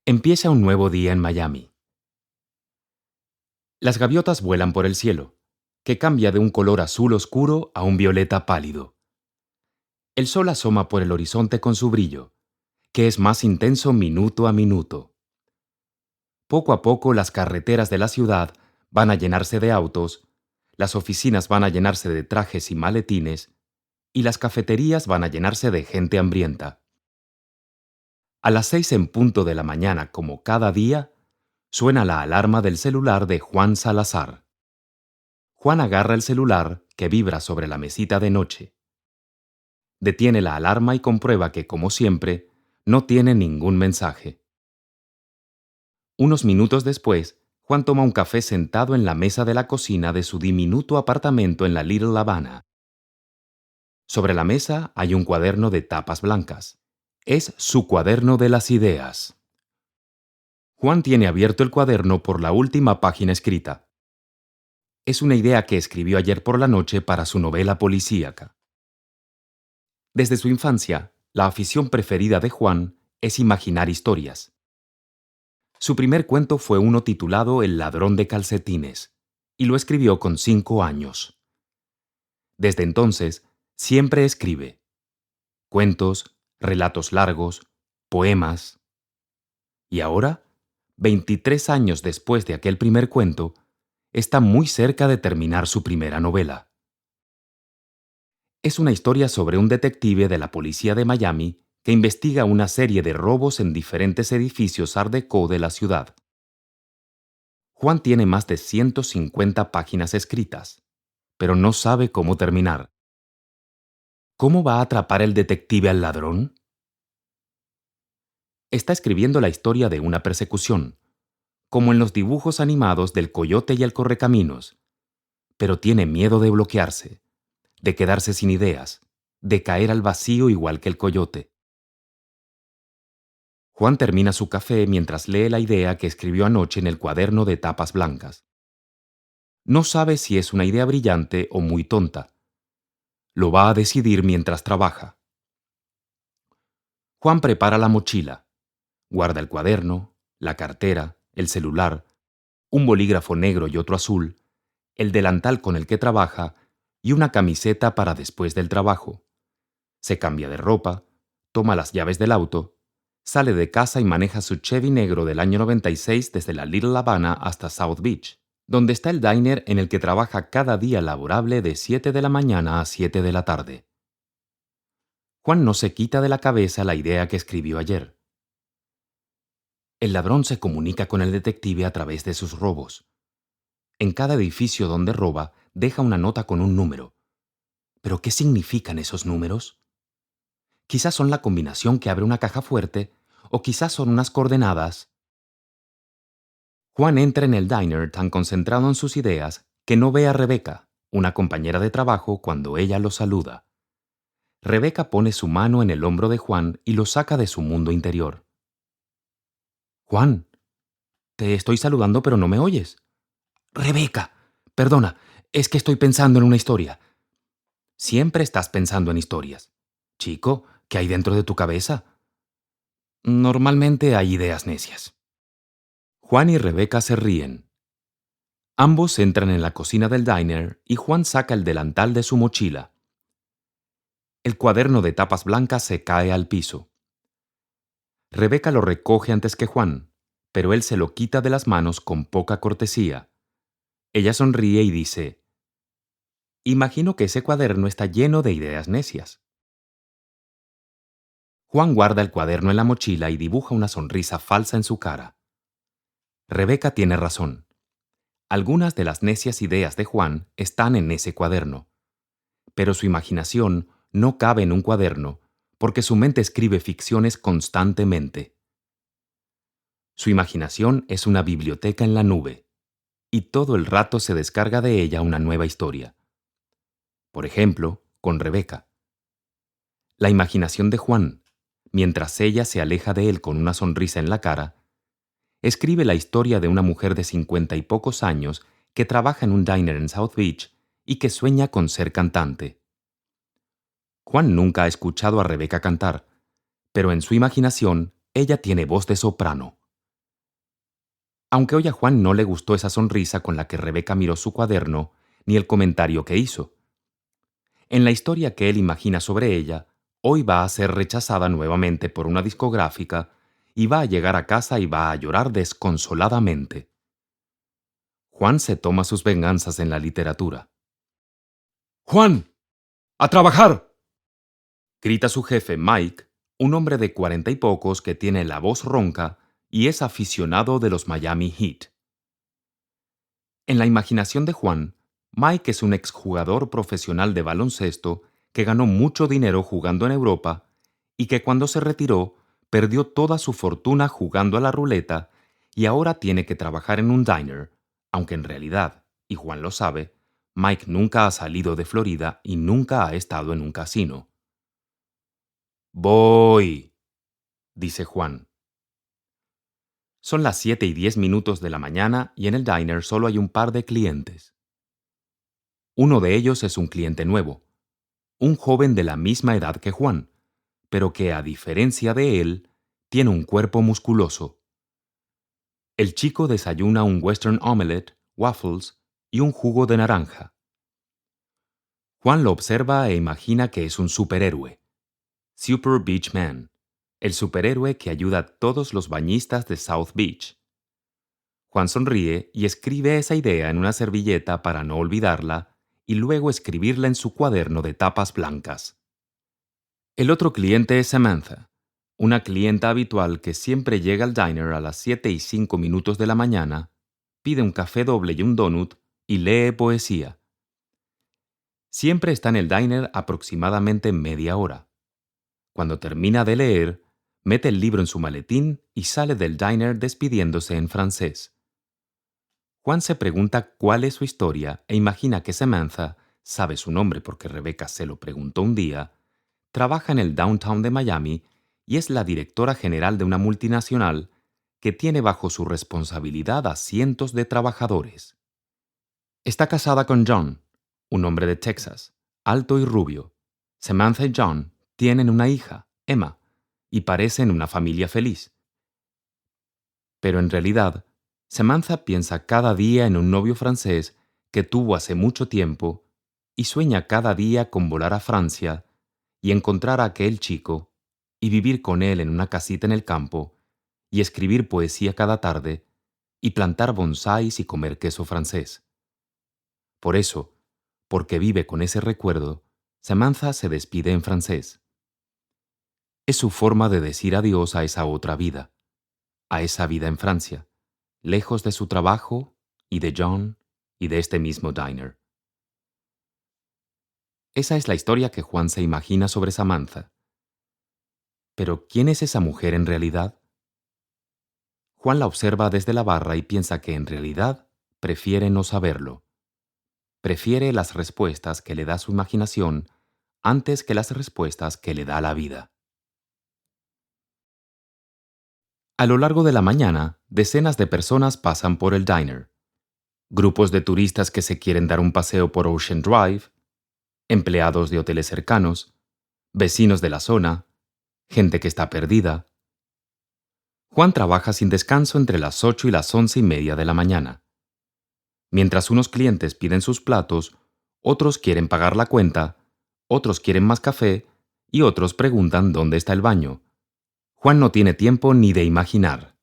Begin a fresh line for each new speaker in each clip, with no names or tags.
Empieza un nuevo día en Miami. Las gaviotas vuelan por el cielo, que cambia de un color azul oscuro a un violeta pálido. El sol asoma por el horizonte con su brillo, que es más intenso minuto a minuto. Poco a poco las carreteras de la ciudad van a llenarse de autos, las oficinas van a llenarse de trajes y maletines, y las cafeterías van a llenarse de gente hambrienta. A las 6 en punto de la mañana, como cada día, suena la alarma del celular de Juan Salazar. Juan agarra el celular, que vibra sobre la mesita de noche. Detiene la alarma y comprueba que, como siempre, no tiene ningún mensaje. Unos minutos después, Juan toma un café sentado en la mesa de la cocina de su diminuto apartamento en la Little Havana. Sobre la mesa hay un cuaderno de tapas blancas. Es su cuaderno de las ideas. Juan tiene abierto el cuaderno por la última página escrita. Es una idea que escribió ayer por la noche para su novela policíaca. Desde su infancia, la afición preferida de Juan es imaginar historias. Su primer cuento fue uno titulado El ladrón de calcetines, y lo escribió con 5 años. Desde entonces, siempre escribe cuentos, relatos largos, poemas. Y ahora, 23 años después de aquel primer cuento, está muy cerca de terminar su primera novela. Es una historia sobre un detective de la policía de Miami que investiga una serie de robos en diferentes edificios Art Deco de la ciudad. Juan tiene más de 150 páginas escritas, pero no sabe cómo terminar. ¿Cómo va a atrapar el detective al ladrón? Está escribiendo la historia de una persecución, como en los dibujos animados del Coyote y el Correcaminos, pero tiene miedo de bloquearse, de quedarse sin ideas, de caer al vacío igual que el coyote. Juan termina su café mientras lee la idea que escribió anoche en el cuaderno de tapas blancas. No sabe si es una idea brillante o muy tonta. Lo va a decidir mientras trabaja. Juan prepara la mochila, guarda el cuaderno, la cartera, el celular, un bolígrafo negro y otro azul, el delantal con el que trabaja y una camiseta para después del trabajo. Se cambia de ropa, toma las llaves del auto, sale de casa y maneja su Chevy negro del año 96 desde la Little Havana hasta South Beach, donde está el diner en el que trabaja cada día laborable de 7 de la mañana a 7 de la tarde. Juan no se quita de la cabeza la idea que escribió ayer. El ladrón se comunica con el detective a través de sus robos. En cada edificio donde roba, deja una nota con un número. ¿Pero qué significan esos números? Quizás son la combinación que abre una caja fuerte, o quizás son unas coordenadas. Juan entra en el diner tan concentrado en sus ideas que no ve a Rebeca, una compañera de trabajo, cuando ella lo saluda. Rebeca pone su mano en el hombro de Juan y lo saca de su mundo interior. Juan, te estoy saludando pero no me oyes. Rebeca, perdona, es que estoy pensando en una historia. Siempre estás pensando en historias. Chico, ¿qué hay dentro de tu cabeza? Normalmente hay ideas necias. Juan y Rebeca se ríen. Ambos entran en la cocina del diner y Juan saca el delantal de su mochila. El cuaderno de tapas blancas se cae al piso. Rebeca lo recoge antes que Juan, pero él se lo quita de las manos con poca cortesía. Ella sonríe y dice: Imagino que ese cuaderno está lleno de ideas necias. Juan guarda el cuaderno en la mochila y dibuja una sonrisa falsa en su cara. Rebeca tiene razón. Algunas de las necias ideas de Juan están en ese cuaderno, pero su imaginación no cabe en un cuaderno porque su mente escribe ficciones constantemente. Su imaginación es una biblioteca en la nube, y todo el rato se descarga de ella una nueva historia. Por ejemplo, con Rebeca. La imaginación de Juan, mientras ella se aleja de él con una sonrisa en la cara, escribe la historia de una mujer de 50 y pocos años que trabaja en un diner en South Beach y que sueña con ser cantante. Juan nunca ha escuchado a Rebeca cantar, pero en su imaginación ella tiene voz de soprano, Aunque hoy a Juan no le gustó esa sonrisa con la que Rebeca miró su cuaderno, ni el comentario que hizo. En la historia que él imagina sobre ella, hoy va a ser rechazada nuevamente por una discográfica y va a llegar a casa y va a llorar desconsoladamente. Juan se toma sus venganzas en la literatura. ¡Juan! ¡A trabajar! Grita su jefe Mike, un hombre de 40 y pocos que tiene la voz ronca y es aficionado de los Miami Heat. En la imaginación de Juan, Mike es un exjugador profesional de baloncesto que ganó mucho dinero jugando en Europa y que cuando se retiró perdió toda su fortuna jugando a la ruleta y ahora tiene que trabajar en un diner, aunque en realidad, y Juan lo sabe, Mike nunca ha salido de Florida y nunca ha estado en un casino. Voy, dice Juan. Son las 7:10 de la mañana y en el diner solo hay un par de clientes. Uno de ellos es un cliente nuevo, un joven de la misma edad que Juan, pero que, a diferencia de él, tiene un cuerpo musculoso. El chico desayuna un Western omelette, waffles y un jugo de naranja. Juan lo observa e imagina que es un superhéroe. Super Beach Man, el superhéroe que ayuda a todos los bañistas de South Beach. Juan sonríe y escribe esa idea en una servilleta para no olvidarla y luego escribirla en su cuaderno de tapas blancas. El otro cliente es Samantha, una clienta habitual que siempre llega al diner a las 7:05 de la mañana, pide un café doble y un donut y lee poesía. Siempre está en el diner aproximadamente media hora. Cuando termina de leer, mete el libro en su maletín y sale del diner despidiéndose en francés. Juan se pregunta cuál es su historia e imagina que Samantha, sabe su nombre porque Rebecca se lo preguntó un día, trabaja en el downtown de Miami y es la directora general de una multinacional que tiene bajo su responsabilidad a cientos de trabajadores. Está casada con John, un hombre de Texas, alto y rubio. Samantha y John tienen una hija, Emma, y parecen una familia feliz. Pero en realidad, Samantha piensa cada día en un novio francés que tuvo hace mucho tiempo y sueña cada día con volar a Francia y encontrar a aquel chico y vivir con él en una casita en el campo y escribir poesía cada tarde y plantar bonsáis y comer queso francés. Por eso, porque vive con ese recuerdo, Samantha se despide en francés. Es su forma de decir adiós a esa otra vida, a esa vida en Francia, lejos de su trabajo y de John y de este mismo diner. Esa es la historia que Juan se imagina sobre Samantha. Pero ¿quién es esa mujer en realidad? Juan la observa desde la barra y piensa que en realidad prefiere no saberlo. Prefiere las respuestas que le da su imaginación antes que las respuestas que le da la vida. A lo largo de la mañana, decenas de personas pasan por el diner. Grupos de turistas que se quieren dar un paseo por Ocean Drive, empleados de hoteles cercanos, vecinos de la zona, gente que está perdida. Juan trabaja sin descanso entre las 8 y las 11:30 de la mañana. Mientras unos clientes piden sus platos, otros quieren pagar la cuenta, otros quieren más café y otros preguntan dónde está el baño. Juan no tiene tiempo ni de imaginar.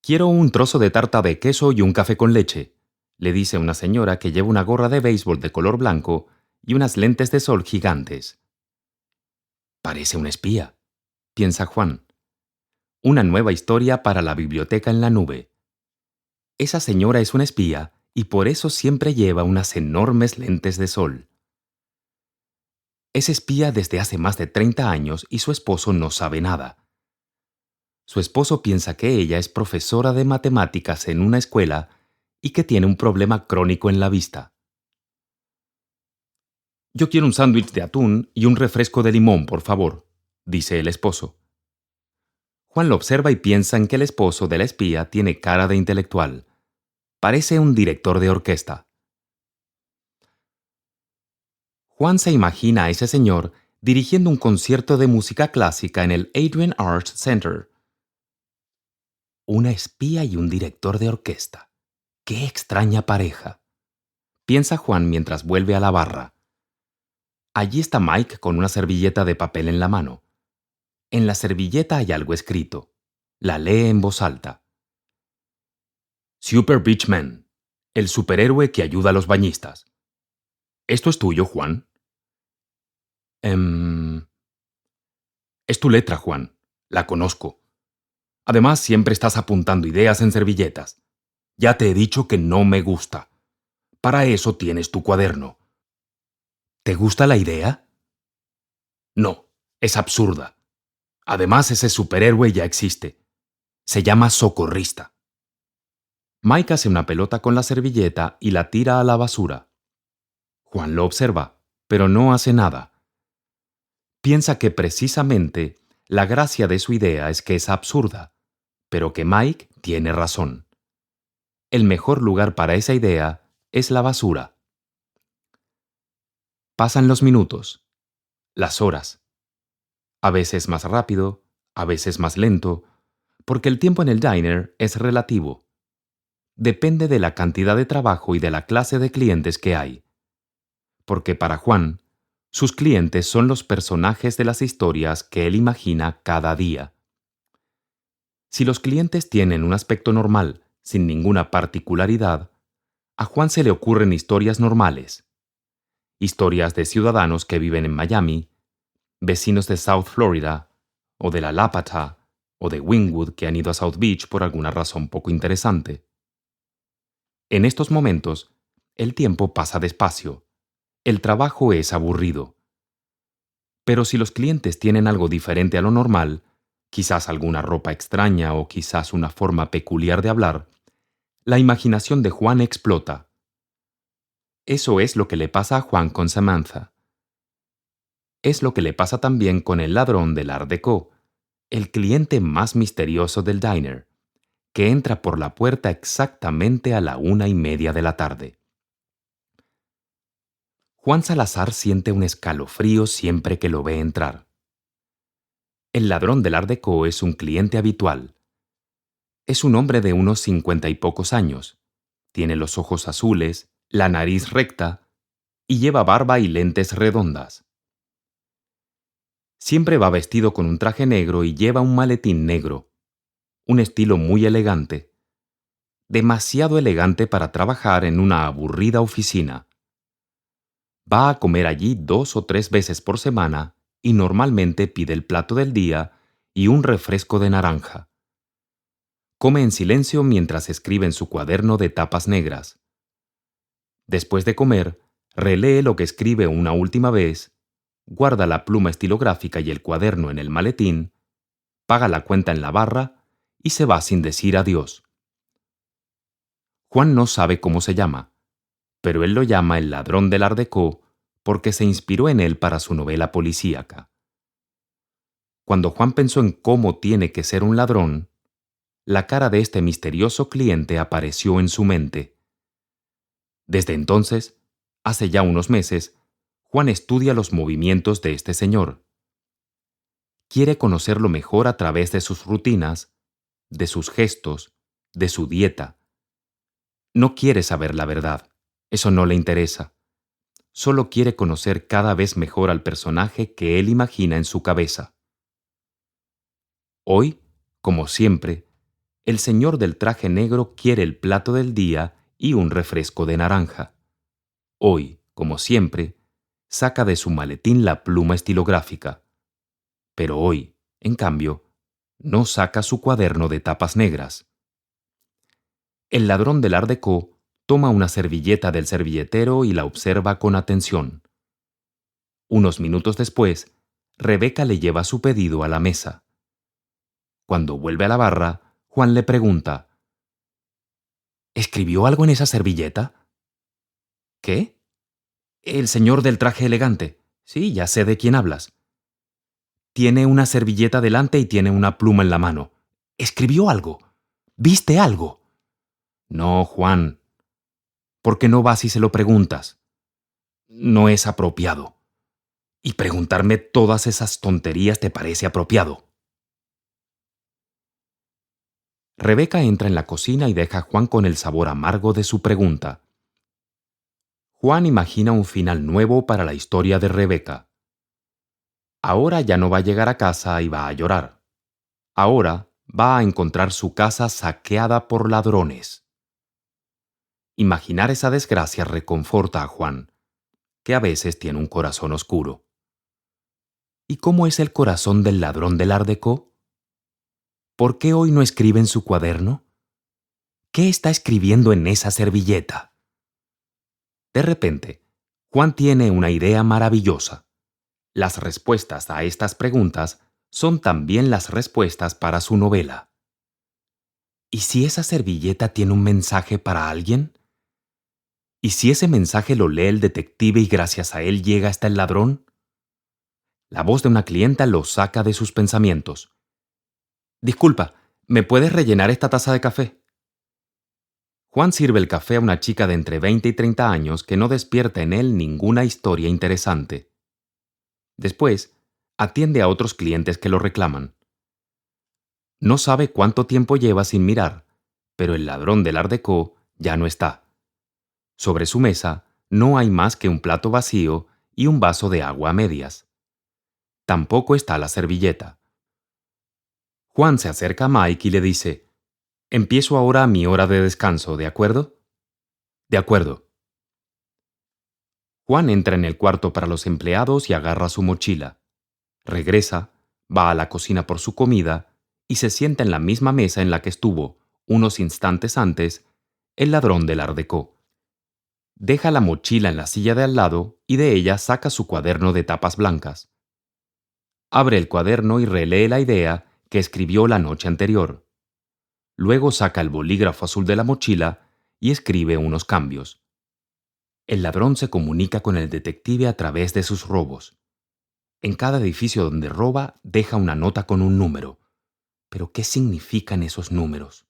Quiero un trozo de tarta de queso y un café con leche, le dice una señora que lleva una gorra de béisbol de color blanco y unas lentes de sol gigantes. Parece un espía, piensa Juan. Una nueva historia para la biblioteca en la nube. Esa señora es una espía y por eso siempre lleva unas enormes lentes de sol. Es espía desde hace más de 30 años y su esposo no sabe nada. Su esposo piensa que ella es profesora de matemáticas en una escuela y que tiene un problema crónico en la vista. Yo quiero un sándwich de atún y un refresco de limón, por favor, dice el esposo. Juan lo observa y piensa en que el esposo de la espía tiene cara de intelectual. Parece un director de orquesta. Juan se imagina a ese señor dirigiendo un concierto de música clásica en el Adrian Arts Center. Una espía y un director de orquesta. ¡Qué extraña pareja! Piensa Juan mientras vuelve a la barra. Allí está Mike con una servilleta de papel en la mano. En la servilleta hay algo escrito. La lee en voz alta. Super Beach Man, el superhéroe que ayuda a los bañistas. ¿Esto es tuyo, Juan? Es tu letra, Juan. La conozco. Además, siempre estás apuntando ideas en servilletas. Ya te he dicho que no me gusta. Para eso tienes tu cuaderno. ¿Te gusta la idea? No, es absurda. Además, ese superhéroe ya existe. Se llama Socorrista. Mike hace una pelota con la servilleta y la tira a la basura. Juan lo observa, pero no hace nada. Piensa que precisamente la gracia de su idea es que es absurda, pero que Mike tiene razón. El mejor lugar para esa idea es la basura. Pasan los minutos, las horas. A veces más rápido, a veces más lento, porque el tiempo en el diner es relativo. Depende de la cantidad de trabajo y de la clase de clientes que hay. Porque para Juan, sus clientes son los personajes de las historias que él imagina cada día. Si los clientes tienen un aspecto normal, sin ninguna particularidad, a Juan se le ocurren historias normales. Historias de ciudadanos que viven en Miami, vecinos de South Florida, o de la Lapata, o de Wynwood que han ido a South Beach por alguna razón poco interesante. En estos momentos, el tiempo pasa despacio. El trabajo es aburrido. Pero si los clientes tienen algo diferente a lo normal, quizás alguna ropa extraña o quizás una forma peculiar de hablar, la imaginación de Juan explota. Eso es lo que le pasa a Juan con Samantha. Es lo que le pasa también con el ladrón del Art Deco, el cliente más misterioso del diner, que entra por la puerta exactamente a la 1:30 de la tarde. Juan Salazar siente un escalofrío siempre que lo ve entrar. El ladrón del Art Deco es un cliente habitual. Es un hombre de unos 50 y pocos años. Tiene los ojos azules, la nariz recta y lleva barba y lentes redondas. Siempre va vestido con un traje negro y lleva un maletín negro. Un estilo muy elegante. Demasiado elegante para trabajar en una aburrida oficina. Va a comer allí 2 o 3 veces por semana y normalmente pide el plato del día y un refresco de naranja. Come en silencio mientras escribe en su cuaderno de tapas negras. Después de comer, relee lo que escribe una última vez, guarda la pluma estilográfica y el cuaderno en el maletín, paga la cuenta en la barra y se va sin decir adiós. Juan no sabe cómo se llama, pero él lo llama el ladrón del Art Deco porque se inspiró en él para su novela policíaca. Cuando Juan pensó en cómo tiene que ser un ladrón, la cara de este misterioso cliente apareció en su mente. Desde entonces, hace ya unos meses, Juan estudia los movimientos de este señor. Quiere conocerlo mejor a través de sus rutinas, de sus gestos, de su dieta. No quiere saber la verdad, eso no le interesa. Solo quiere conocer cada vez mejor al personaje que él imagina en su cabeza. Hoy, como siempre, el señor del traje negro quiere el plato del día y un refresco de naranja. Hoy, como siempre, saca de su maletín la pluma estilográfica. Pero hoy, en cambio, no saca su cuaderno de tapas negras. El ladrón del Art Deco toma una servilleta del servilletero y la observa con atención. Unos minutos después, Rebeca le lleva su pedido a la mesa. Cuando vuelve a la barra, Juan le pregunta: ¿escribió algo en esa servilleta? ¿Qué? El señor del traje elegante. Sí, ya sé de quién hablas. Tiene una servilleta delante y tiene una pluma en la mano. ¿Escribió algo? ¿Viste algo? No, Juan. ¿Por qué no vas y se lo preguntas? No es apropiado. ¿Y preguntarme todas esas tonterías te parece apropiado? Rebeca entra en la cocina y deja a Juan con el sabor amargo de su pregunta. Juan imagina un final nuevo para la historia de Rebeca. Ahora ya no va a llegar a casa y va a llorar. Ahora va a encontrar su casa saqueada por ladrones. Imaginar esa desgracia reconforta a Juan, que a veces tiene un corazón oscuro. ¿Y cómo es el corazón del ladrón del Art Déco? ¿Por qué hoy no escribe en su cuaderno? ¿Qué está escribiendo en esa servilleta? De repente, Juan tiene una idea maravillosa. Las respuestas a estas preguntas son también las respuestas para su novela. ¿Y si esa servilleta tiene un mensaje para alguien? ¿Y si ese mensaje lo lee el detective y gracias a él llega hasta el ladrón? La voz de una clienta lo saca de sus pensamientos. Disculpa, ¿me puedes rellenar esta taza de café? Juan sirve el café a una chica de entre 20 y 30 años que no despierta en él ninguna historia interesante. Después, atiende a otros clientes que lo reclaman. No sabe cuánto tiempo lleva sin mirar, pero el ladrón del Art Déco ya no está. Sobre su mesa no hay más que un plato vacío y un vaso de agua a medias. Tampoco está la servilleta. Juan se acerca a Mike y le dice: «Empiezo ahora mi hora de descanso, ¿de acuerdo?» «De acuerdo». Juan entra en el cuarto para los empleados y agarra su mochila. Regresa, va a la cocina por su comida y se sienta en la misma mesa en la que estuvo, unos instantes antes, el ladrón del Art Déco. Deja la mochila en la silla de al lado y de ella saca su cuaderno de tapas blancas. Abre el cuaderno y relee la idea que escribió la noche anterior. Luego saca el bolígrafo azul de la mochila y escribe unos cambios. El ladrón se comunica con el detective a través de sus robos. En cada edificio donde roba deja una nota con un número. ¿Pero qué significan esos números?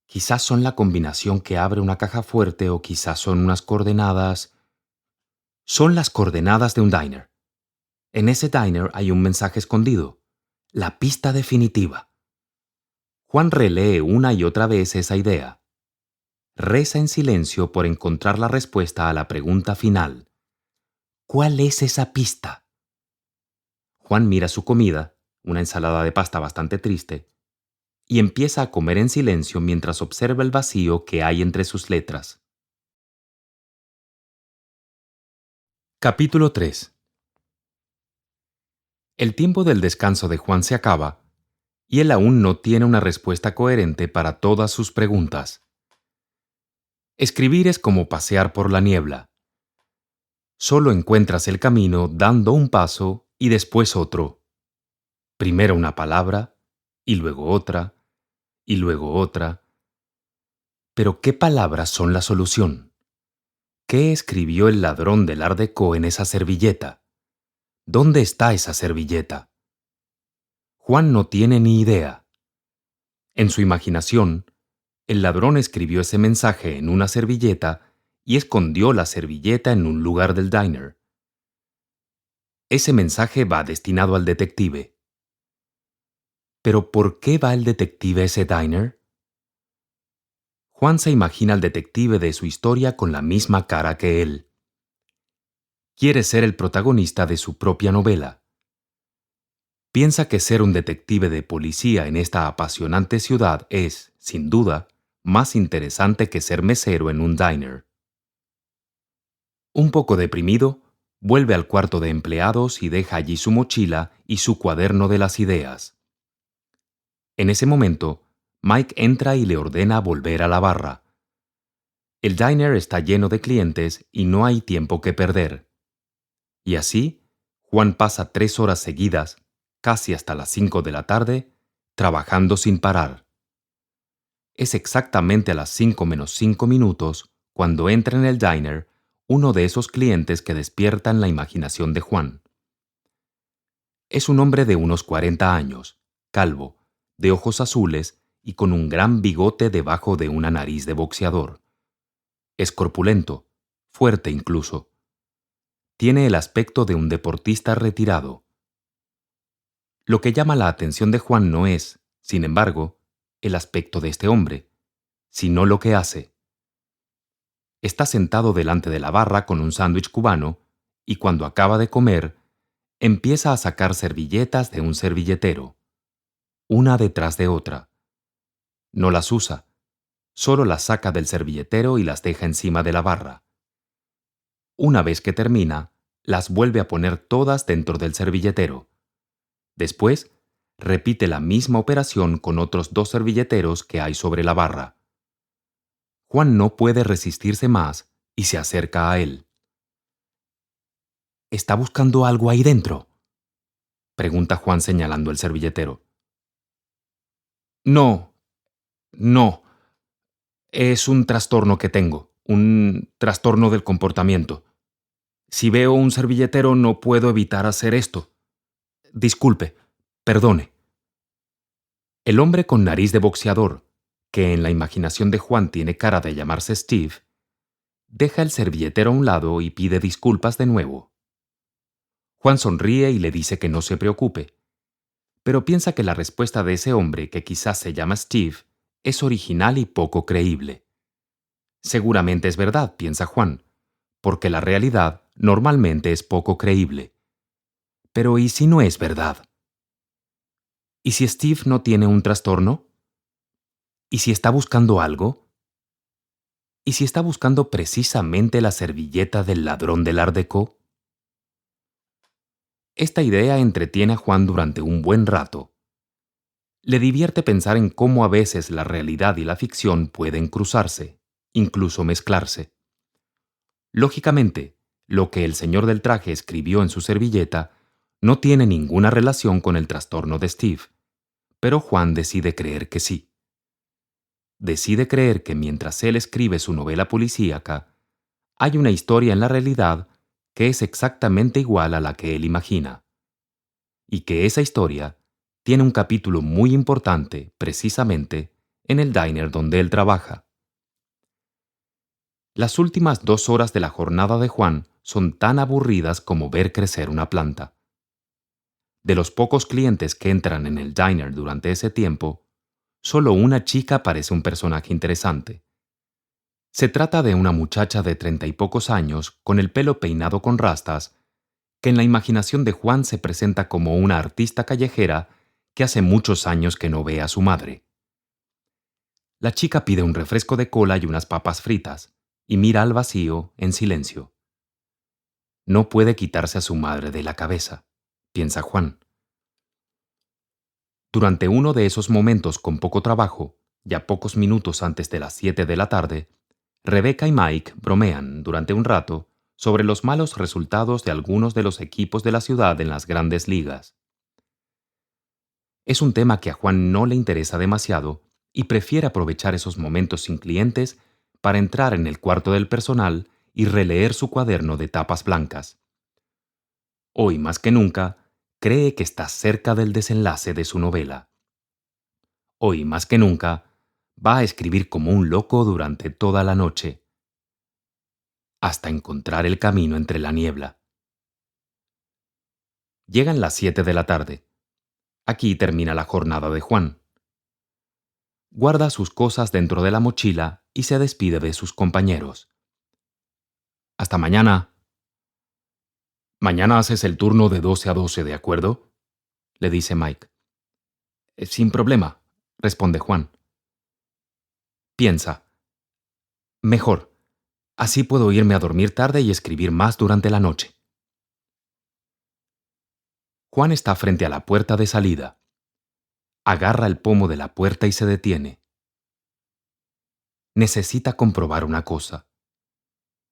Quizás son la combinación que abre una caja fuerte o quizás son unas coordenadas. Son las coordenadas de un diner. En ese diner hay un mensaje escondido. La pista definitiva. Juan relee una y otra vez esa idea. Reza en silencio por encontrar la respuesta a la pregunta final. ¿Cuál es esa pista? Juan mira su comida, una ensalada de pasta bastante triste, y empieza a comer en silencio mientras observa el vacío que hay entre sus letras. Capítulo 3. El tiempo del descanso de Juan se acaba, y él aún no tiene una respuesta coherente para todas sus preguntas. Escribir es como pasear por la niebla. Solo encuentras el camino dando un paso y después otro. Primero una palabra, y luego otra, y luego otra. Pero ¿qué palabras son la solución? ¿Qué escribió el ladrón del Art Déco en esa servilleta? ¿Dónde está esa servilleta? Juan no tiene ni idea. En su imaginación, el ladrón escribió ese mensaje en una servilleta y escondió la servilleta en un lugar del diner. Ese mensaje va destinado al detective. ¿Pero por qué va el detective a ese diner? Juan se imagina al detective de su historia con la misma cara que él. Quiere ser el protagonista de su propia novela. Piensa que ser un detective de policía en esta apasionante ciudad es, sin duda, más interesante que ser mesero en un diner. Un poco deprimido, vuelve al cuarto de empleados y deja allí su mochila y su cuaderno de las ideas. En ese momento, Mike entra y le ordena volver a la barra. El diner está lleno de clientes y no hay tiempo que perder. Y así, Juan pasa 3 horas seguidas, casi hasta las 5 de la tarde, trabajando sin parar. Es exactamente a las 5 menos 5 minutos cuando entra en el diner uno de esos clientes que despiertan la imaginación de Juan. Es un hombre de unos 40 años, calvo, de ojos azules y con un gran bigote debajo de una nariz de boxeador. Es corpulento, fuerte incluso. Tiene el aspecto de un deportista retirado. Lo que llama la atención de Juan no es, sin embargo, el aspecto de este hombre, sino lo que hace. Está sentado delante de la barra con un sándwich cubano y cuando acaba de comer, empieza a sacar servilletas de un servilletero, una detrás de otra. No las usa, solo las saca del servilletero y las deja encima de la barra. Una vez que termina, las vuelve a poner todas dentro del servilletero. Después, repite la misma operación con otros 2 servilleteros que hay sobre la barra. Juan no puede resistirse más y se acerca a él. ¿Está buscando algo ahí dentro?, pregunta Juan señalando el servilletero. No, no. Es un trastorno que tengo, un trastorno del comportamiento. Si veo un servilletero no puedo evitar hacer esto. Disculpe, perdone. El hombre con nariz de boxeador, que en la imaginación de Juan tiene cara de llamarse Steve, deja el servilletero a un lado y pide disculpas de nuevo. Juan sonríe y le dice que no se preocupe, pero piensa que la respuesta de ese hombre, que quizás se llama Steve, es original y poco creíble. Seguramente es verdad, piensa Juan, porque la realidad normalmente es poco creíble. Pero ¿y si no es verdad? ¿Y si Steve no tiene un trastorno? ¿Y si está buscando algo? ¿Y si está buscando precisamente la servilleta del ladrón del Art Deco? Esta idea entretiene a Juan durante un buen rato. Le divierte pensar en cómo a veces la realidad y la ficción pueden cruzarse, incluso mezclarse. Lógicamente, lo que el señor del traje escribió en su servilleta no tiene ninguna relación con el trastorno de Steve, pero Juan decide creer que sí. Decide creer que mientras él escribe su novela policíaca, hay una historia en la realidad que es exactamente igual a la que él imagina, y que esa historia tiene un capítulo muy importante, precisamente, en el diner donde él trabaja. Las últimas 2 horas de la jornada de Juan son tan aburridas como ver crecer una planta. De los pocos clientes que entran en el diner durante ese tiempo, solo una chica parece un personaje interesante. Se trata de una muchacha de 30 y pocos años, con el pelo peinado con rastas, que en la imaginación de Juan se presenta como una artista callejera que hace muchos años que no ve a su madre. La chica pide un refresco de cola y unas papas fritas, y mira al vacío en silencio. No puede quitarse a su madre de la cabeza, piensa Juan. Durante uno de esos momentos con poco trabajo, ya pocos minutos antes de las 7 de la tarde, Rebecca y Mike bromean durante un rato sobre los malos resultados de algunos de los equipos de la ciudad en las grandes ligas. Es un tema que a Juan no le interesa demasiado y prefiere aprovechar esos momentos sin clientes para entrar en el cuarto del personal y releer su cuaderno de tapas blancas. Hoy más que nunca, cree que está cerca del desenlace de su novela. Hoy más que nunca, va a escribir como un loco durante toda la noche, hasta encontrar el camino entre la niebla. Llegan las 7 de la tarde. Aquí termina la jornada de Juan. Guarda sus cosas dentro de la mochila y se despide de sus compañeros. Hasta mañana. Mañana haces el turno de 12 a 12, ¿de acuerdo?, le dice Mike. Sin problema, responde Juan. Piensa. Mejor. Así puedo irme a dormir tarde y escribir más durante la noche. Juan está frente a la puerta de salida. Agarra el pomo de la puerta y se detiene. Necesita comprobar una cosa.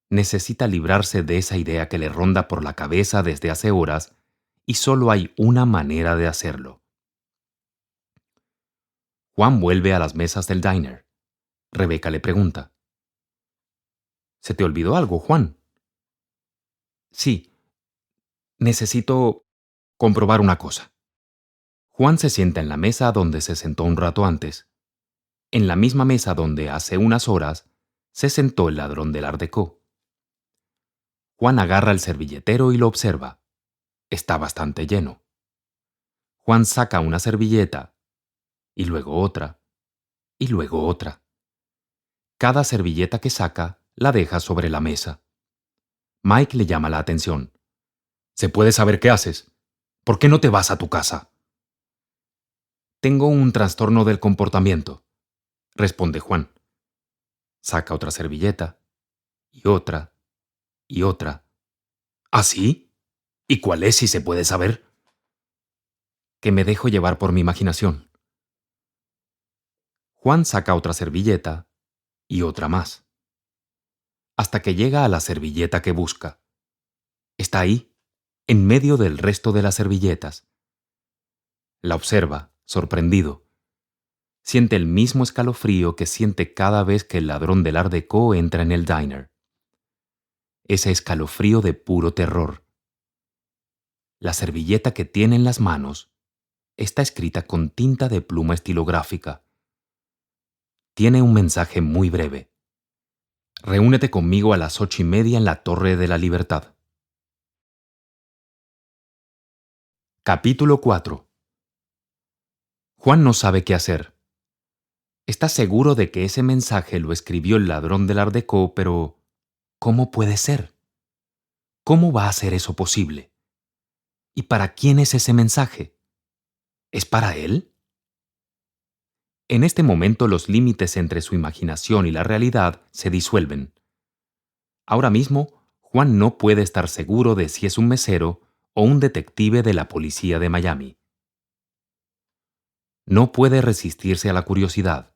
Necesita librarse de esa idea que le ronda por la cabeza desde hace horas y solo hay una manera de hacerlo. Juan vuelve a las mesas del diner. Rebeca le pregunta. ¿Se te olvidó algo, Juan? Sí. Necesito comprobar una cosa. Juan se sienta en la mesa donde se sentó un rato antes. En la misma mesa donde hace unas horas se sentó el ladrón del Art Deco. Juan agarra el servilletero y lo observa. Está bastante lleno. Juan saca una servilleta, y luego otra, y luego otra. Cada servilleta que saca la deja sobre la mesa. Mike le llama la atención. ¿Se puede saber qué haces? ¿Por qué no te vas a tu casa? Tengo un trastorno del comportamiento, responde Juan. Saca otra servilleta, y otra, y otra. ¿Ah, sí? ¿Y cuál es, si se puede saber? Que me dejo llevar por mi imaginación. Juan saca otra servilleta, y otra más, hasta que llega a la servilleta que busca. Está ahí, en medio del resto de las servilletas. La observa, sorprendido. Siente el mismo escalofrío que siente cada vez que el ladrón del Art Deco entra en el diner. Ese escalofrío de puro terror. La servilleta que tiene en las manos está escrita con tinta de pluma estilográfica. Tiene un mensaje muy breve. Reúnete conmigo a las 8:30 en la Torre de la Libertad. Capítulo 4. Juan no sabe qué hacer. Está seguro de que ese mensaje lo escribió el ladrón del Art Deco, pero ¿cómo puede ser? ¿Cómo va a ser eso posible? ¿Y para quién es ese mensaje? ¿Es para él? En este momento los límites entre su imaginación y la realidad se disuelven. Ahora mismo, Juan no puede estar seguro de si es un mesero o un detective de la policía de Miami. No puede resistirse a la curiosidad.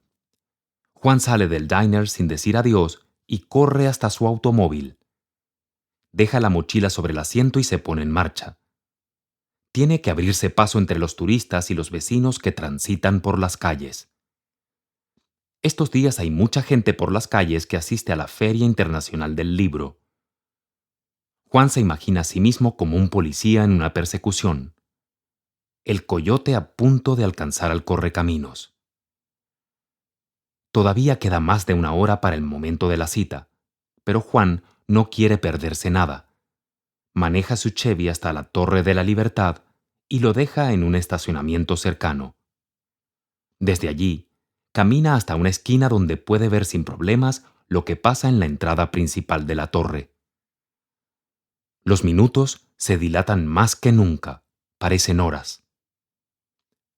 Juan sale del diner sin decir adiós y corre hasta su automóvil. Deja la mochila sobre el asiento y se pone en marcha. Tiene que abrirse paso entre los turistas y los vecinos que transitan por las calles. Estos días hay mucha gente por las calles que asiste a la Feria Internacional del Libro. Juan se imagina a sí mismo como un policía en una persecución. El coyote a punto de alcanzar al correcaminos. Todavía queda más de una hora para el momento de la cita, pero Juan no quiere perderse nada. Maneja su Chevy hasta la Torre de la Libertad y lo deja en un estacionamiento cercano. Desde allí, camina hasta una esquina donde puede ver sin problemas lo que pasa en la entrada principal de la torre. Los minutos se dilatan más que nunca, parecen horas.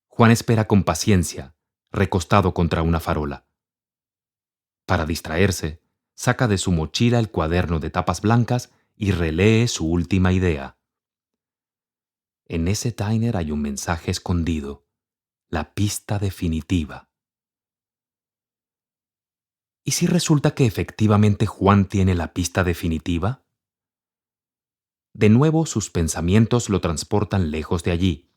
Juan espera con paciencia, recostado contra una farola. Para distraerse, saca de su mochila el cuaderno de tapas blancas y relee su última idea. En ese diner hay un mensaje escondido, la pista definitiva. ¿Y si resulta que efectivamente Juan tiene la pista definitiva? De nuevo sus pensamientos lo transportan lejos de allí,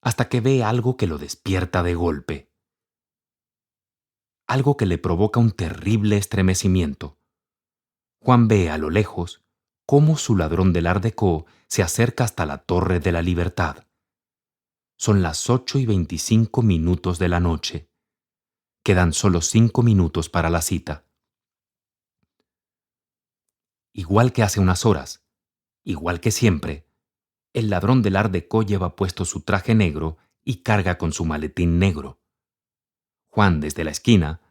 hasta que ve algo que lo despierta de golpe. Algo que le provoca un terrible estremecimiento. Juan ve a lo lejos cómo su ladrón del Art Deco se acerca hasta la Torre de la Libertad. Son las 8:25 de la noche. Quedan solo 5 minutos para la cita. Igual que hace unas horas, igual que siempre, el ladrón del Art Deco lleva puesto su traje negro y carga con su maletín negro. Juan, desde la esquina,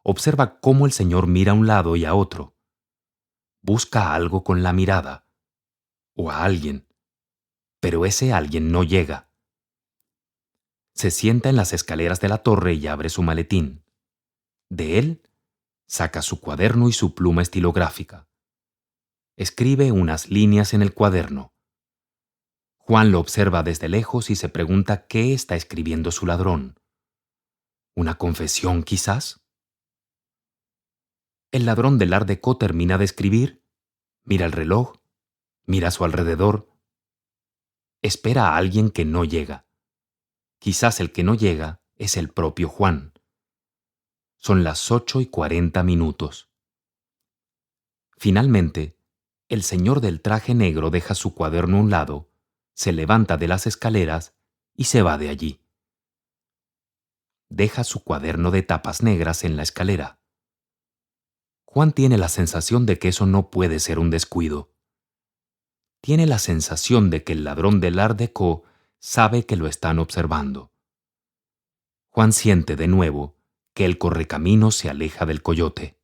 observa cómo el señor mira a un lado y a otro. Busca algo con la mirada, o a alguien, pero ese alguien no llega. Se sienta en las escaleras de la torre y abre su maletín. De él, saca su cuaderno y su pluma estilográfica. Escribe unas líneas en el cuaderno. Juan lo observa desde lejos y se pregunta qué está escribiendo su ladrón. ¿Una confesión, quizás? El ladrón del Art Deco termina de escribir, mira el reloj, mira a su alrededor. Espera a alguien que no llega. Quizás el que no llega es el propio Juan. Son las 8:40. Finalmente, el señor del traje negro deja su cuaderno a un lado, se levanta de las escaleras y se va de allí. Deja su cuaderno de tapas negras en la escalera. Juan tiene la sensación de que eso no puede ser un descuido. Tiene la sensación de que el ladrón del Art Deco sabe que lo están observando. Juan siente de nuevo que el correcaminos se aleja del coyote.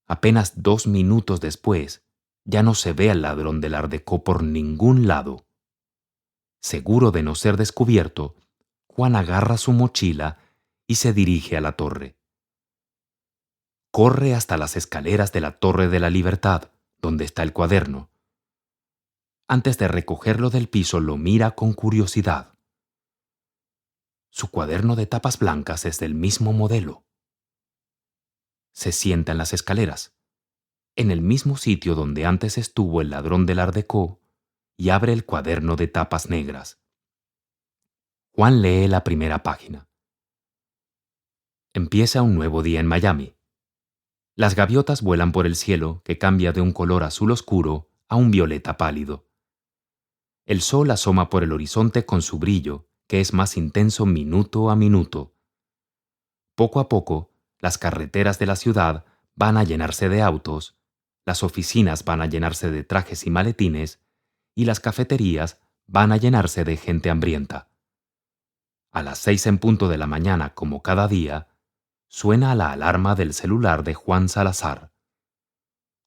Apenas 2 minutos después, ya no se ve al ladrón del Art Déco por ningún lado. Seguro de no ser descubierto, Juan agarra su mochila y se dirige a la torre. Corre hasta las escaleras de la Torre de la Libertad, donde está el cuaderno. Antes de recogerlo del piso, lo mira con curiosidad. Su cuaderno de tapas blancas es del mismo modelo. Se sienta en las escaleras, en el mismo sitio donde antes estuvo el ladrón del Art Déco, y abre el cuaderno de tapas negras. Juan lee la primera página. Empieza un nuevo día en Miami. Las gaviotas vuelan por el cielo, que cambia de un color azul oscuro a un violeta pálido. El sol asoma por el horizonte con su brillo, que es más intenso minuto a minuto. Poco a poco, las carreteras de la ciudad van a llenarse de autos, las oficinas van a llenarse de trajes y maletines, y las cafeterías van a llenarse de gente hambrienta. A las 6 en punto de la mañana, como cada día, suena la alarma del celular de Juan Salazar.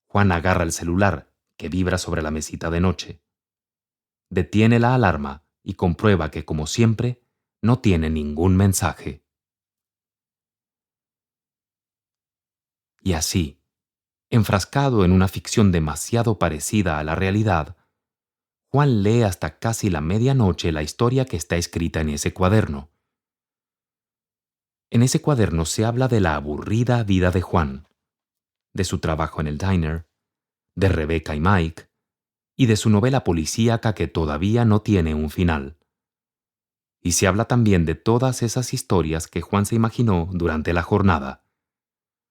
Juan agarra el celular, que vibra sobre la mesita de noche. Detiene la alarma y comprueba que, como siempre, no tiene ningún mensaje. Y así, enfrascado en una ficción demasiado parecida a la realidad, Juan lee hasta casi la medianoche la historia que está escrita en ese cuaderno. En ese cuaderno se habla de la aburrida vida de Juan, de su trabajo en el diner, de Rebecca y Mike, y de su novela policíaca que todavía no tiene un final. Y se habla también de todas esas historias que Juan se imaginó durante la jornada.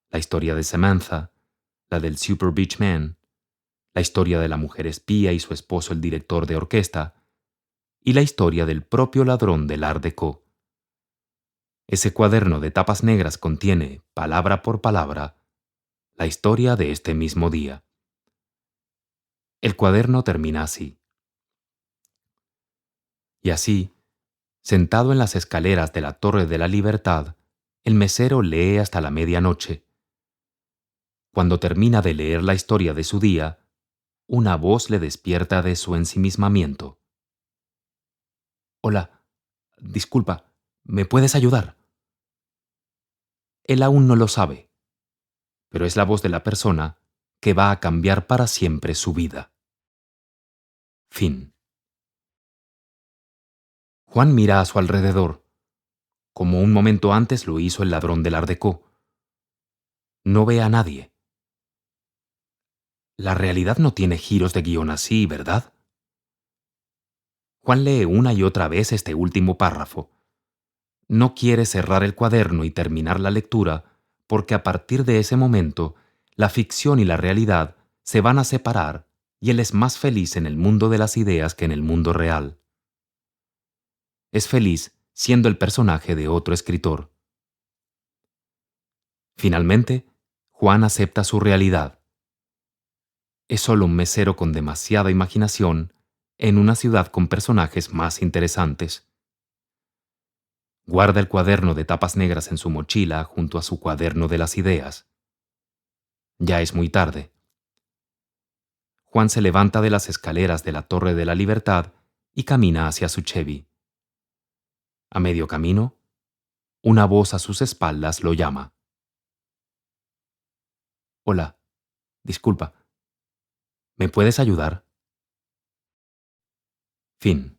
La historia de Samantha, la del Super Beach Man, la historia de la mujer espía y su esposo el director de orquesta, y la historia del propio ladrón del Art Déco. Ese cuaderno de tapas negras contiene, palabra por palabra, la historia de este mismo día. El cuaderno termina así. Y así, sentado en las escaleras de la Torre de la Libertad, el mesero lee hasta la medianoche. Cuando termina de leer la historia de su día, una voz le despierta de su ensimismamiento. Hola, disculpa, ¿me puedes ayudar? Él aún no lo sabe, pero es la voz de la persona que va a cambiar para siempre su vida. Fin. Juan mira a su alrededor, como un momento antes lo hizo el ladrón del Art Déco. No ve a nadie. La realidad no tiene giros de guión así, ¿verdad? Juan lee una y otra vez este último párrafo. No quiere cerrar el cuaderno y terminar la lectura porque a partir de ese momento la ficción y la realidad se van a separar y él es más feliz en el mundo de las ideas que en el mundo real. Es feliz siendo el personaje de otro escritor. Finalmente, Juan acepta su realidad. Es solo un mesero con demasiada imaginación en una ciudad con personajes más interesantes. Guarda el cuaderno de tapas negras en su mochila junto a su cuaderno de las ideas. Ya es muy tarde. Juan se levanta de las escaleras de la Torre de la Libertad y camina hacia su Chevy. A medio camino, una voz a sus espaldas lo llama. Hola, disculpa, ¿me puedes ayudar? Fin.